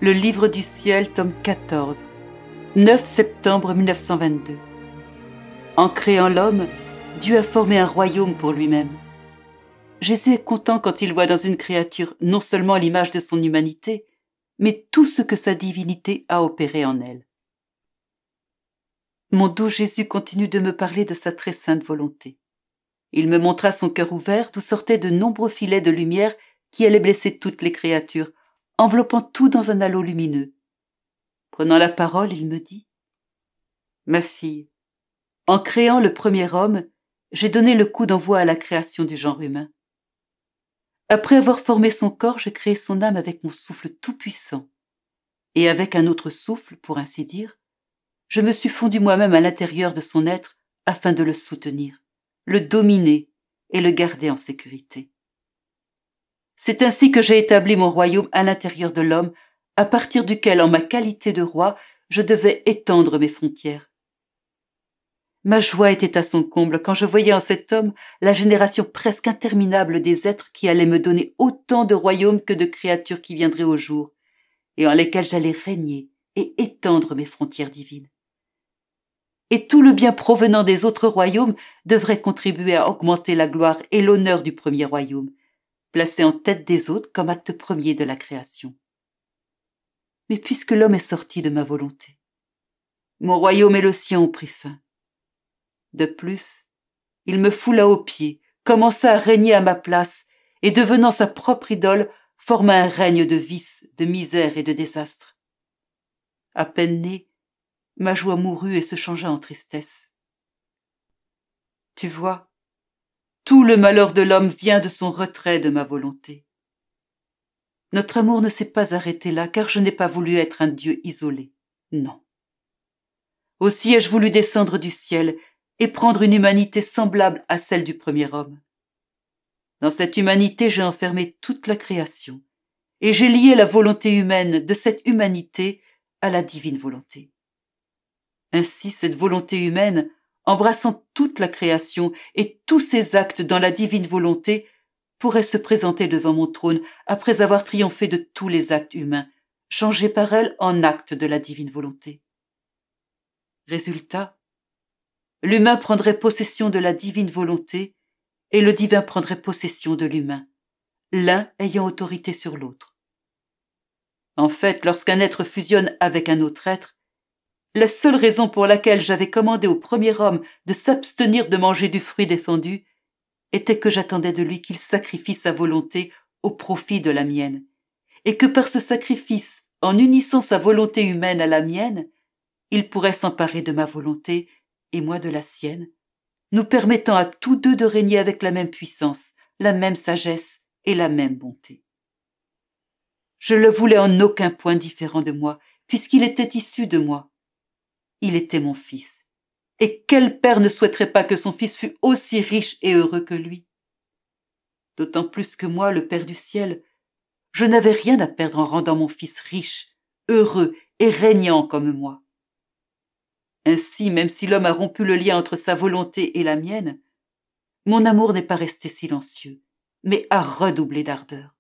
Le livre du ciel, tome 14, 9 septembre 1922. En créant l'homme, Dieu a formé un royaume pour lui-même. Jésus est content quand il voit dans une créature non seulement l'image de son humanité, mais tout ce que sa divinité a opéré en elle. Mon doux Jésus continue de me parler de sa très sainte volonté. Il me montra son cœur ouvert d'où sortaient de nombreux filets de lumière qui allaient blesser toutes les créatures, enveloppant tout dans un halo lumineux. Prenant la parole, il me dit : « Ma fille, en créant le premier homme, j'ai donné le coup d'envoi à la création du genre humain. Après avoir formé son corps, j'ai créé son âme avec mon souffle tout-puissant. Et avec un autre souffle, pour ainsi dire, je me suis fondu moi-même à l'intérieur de son être afin de le soutenir, le dominer et le garder en sécurité. C'est ainsi que j'ai établi mon royaume à l'intérieur de l'homme, à partir duquel, en ma qualité de roi, je devais étendre mes frontières. Ma joie était à son comble quand je voyais en cet homme la génération presque interminable des êtres qui allaient me donner autant de royaumes que de créatures qui viendraient au jour, et en lesquels j'allais régner et étendre mes frontières divines. Et tout le bien provenant des autres royaumes devrait contribuer à augmenter la gloire et l'honneur du premier royaume, placé en tête des autres comme acte premier de la création. Mais puisque l'homme est sorti de ma volonté, mon royaume et le sien ont pris fin. De plus, il me foula aux pieds, commença à régner à ma place, et devenant sa propre idole, forma un règne de vices, de misère et de désastre. À peine né, ma joie mourut et se changea en tristesse. Tu vois, tout le malheur de l'homme vient de son retrait de ma volonté. Notre amour ne s'est pas arrêté là, car je n'ai pas voulu être un Dieu isolé. Non. Aussi ai-je voulu descendre du ciel et prendre une humanité semblable à celle du premier homme. Dans cette humanité, j'ai enfermé toute la création, et j'ai lié la volonté humaine de cette humanité à la divine volonté. Ainsi, cette volonté humaine, embrassant toute la création et tous ses actes dans la divine volonté, pourrait se présenter devant mon trône après avoir triomphé de tous les actes humains, changés par elle en actes de la divine volonté. Résultat, l'humain prendrait possession de la divine volonté et le divin prendrait possession de l'humain, l'un ayant autorité sur l'autre. En fait, lorsqu'un être fusionne avec un autre être, la seule raison pour laquelle j'avais commandé au premier homme de s'abstenir de manger du fruit défendu était que j'attendais de lui qu'il sacrifie sa volonté au profit de la mienne, et que par ce sacrifice, en unissant sa volonté humaine à la mienne, il pourrait s'emparer de ma volonté et moi de la sienne, nous permettant à tous deux de régner avec la même puissance, la même sagesse et la même bonté. Je le voulais en aucun point différent de moi, puisqu'il était issu de moi. Il était mon fils. Et quel père ne souhaiterait pas que son fils fût aussi riche et heureux que lui? D'autant plus que moi, le Père du ciel, je n'avais rien à perdre en rendant mon fils riche, heureux et régnant comme moi. Ainsi, même si l'homme a rompu le lien entre sa volonté et la mienne, mon amour n'est pas resté silencieux, mais a redoublé d'ardeur.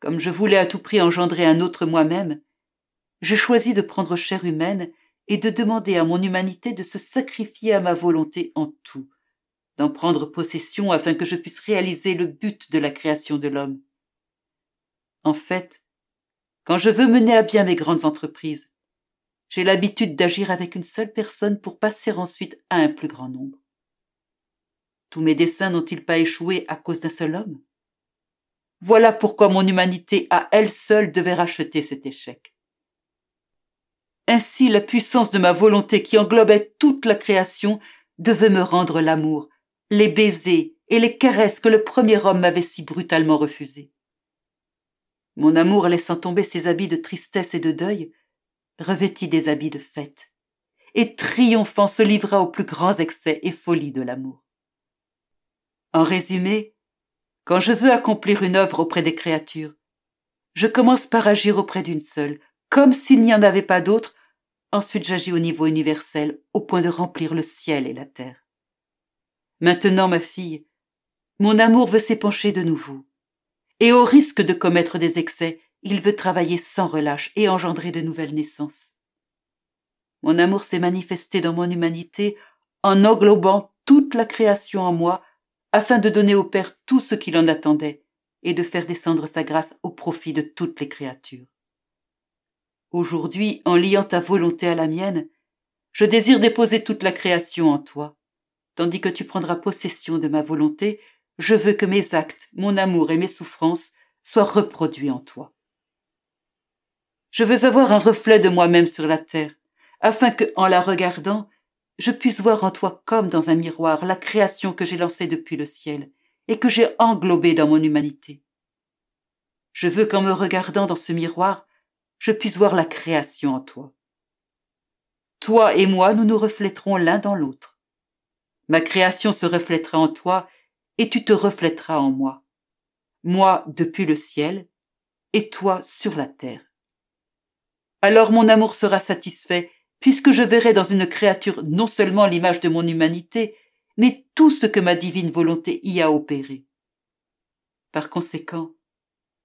Comme je voulais à tout prix engendrer un autre moi-même, j'ai choisi de prendre chair humaine et de demander à mon humanité de se sacrifier à ma volonté en tout, d'en prendre possession afin que je puisse réaliser le but de la création de l'homme. En fait, quand je veux mener à bien mes grandes entreprises, j'ai l'habitude d'agir avec une seule personne pour passer ensuite à un plus grand nombre. Tous mes desseins n'ont-ils pas échoué à cause d'un seul homme? Voilà pourquoi mon humanité à elle seule devait racheter cet échec. Ainsi, la puissance de ma volonté qui englobait toute la création devait me rendre l'amour, les baisers et les caresses que le premier homme m'avait si brutalement refusés. Mon amour, laissant tomber ses habits de tristesse et de deuil, revêtit des habits de fête, et triomphant se livra aux plus grands excès et folies de l'amour. En résumé, quand je veux accomplir une œuvre auprès des créatures, je commence par agir auprès d'une seule, comme s'il n'y en avait pas d'autre. Ensuite, j'agis au niveau universel, au point de remplir le ciel et la terre. Maintenant, ma fille, mon amour veut s'épancher de nouveau. Et au risque de commettre des excès, il veut travailler sans relâche et engendrer de nouvelles naissances. Mon amour s'est manifesté dans mon humanité en englobant toute la création en moi afin de donner au Père tout ce qu'il en attendait et de faire descendre sa grâce au profit de toutes les créatures. Aujourd'hui, en liant ta volonté à la mienne, je désire déposer toute la création en toi. Tandis que tu prendras possession de ma volonté, je veux que mes actes, mon amour et mes souffrances soient reproduits en toi. Je veux avoir un reflet de moi-même sur la terre, afin que, en la regardant, je puisse voir en toi comme dans un miroir la création que j'ai lancée depuis le ciel et que j'ai englobée dans mon humanité. Je veux qu'en me regardant dans ce miroir, je puisse voir la création en toi. Toi et moi, nous nous reflèterons l'un dans l'autre. Ma création se reflètera en toi et tu te reflèteras en moi. Moi depuis le ciel et toi sur la terre. Alors mon amour sera satisfait puisque je verrai dans une créature non seulement l'image de mon humanité, mais tout ce que ma divine volonté y a opéré. Par conséquent,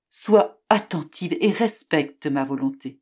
sois attentive et respecte ma volonté.